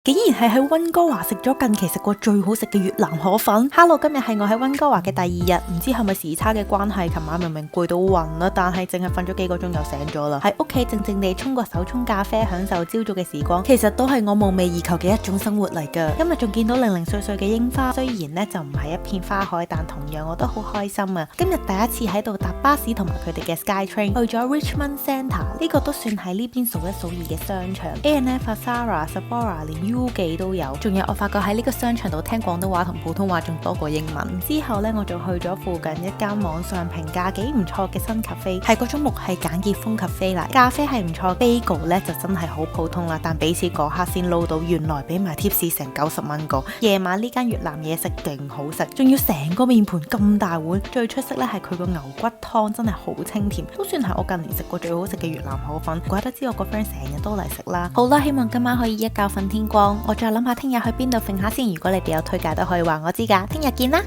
竟然係喺溫哥華食咗近期食過最好食嘅越南河粉。Hello， 今日係我喺溫哥華嘅第二日，唔知係咪時差嘅關係，琴晚明明攰到暈啦，但係淨係瞓咗幾個鐘又醒咗啦。喺屋企靜靜地沖個手沖咖啡，享受朝早嘅時光，其實都係我夢寐以求嘅一種生活嚟噶。今日仲見到零零碎碎嘅櫻花，雖然呢就唔係一片花海，但同樣我都好開心啊！今日第一次喺度搭巴士同埋佢哋嘅 SkyTrain 去咗 Richmond Centre， 呢個都算係呢邊數一數二嘅商場。A&F、Zara、Sephora 連 U 記都有，仲有我發覺喺呢個商場度聽廣東話同普通話仲多過英文。之後呢，我仲去咗附近一間網上評價幾唔錯嘅新咖啡，係嗰種木系簡潔風咖啡啦。咖啡係唔錯，bagel 呢就真係好普通啦，但俾錢嗰刻先撈到，原來俾埋 tips 成90蚊個。夜晚呢間越南嘢食勁好食，仲要成個面盤咁大碗，最出色呢係佢個牛骨湯真係好清甜，都算係我近年食過最好食嘅越南河粉。怪得知我個 friend 成日都嚟食啦。好啦，希望今晚可以一覺瞓天光。我再諗下聽日去邊度揈下先，如果你哋有推介都可以話我知㗎。聽日見啦！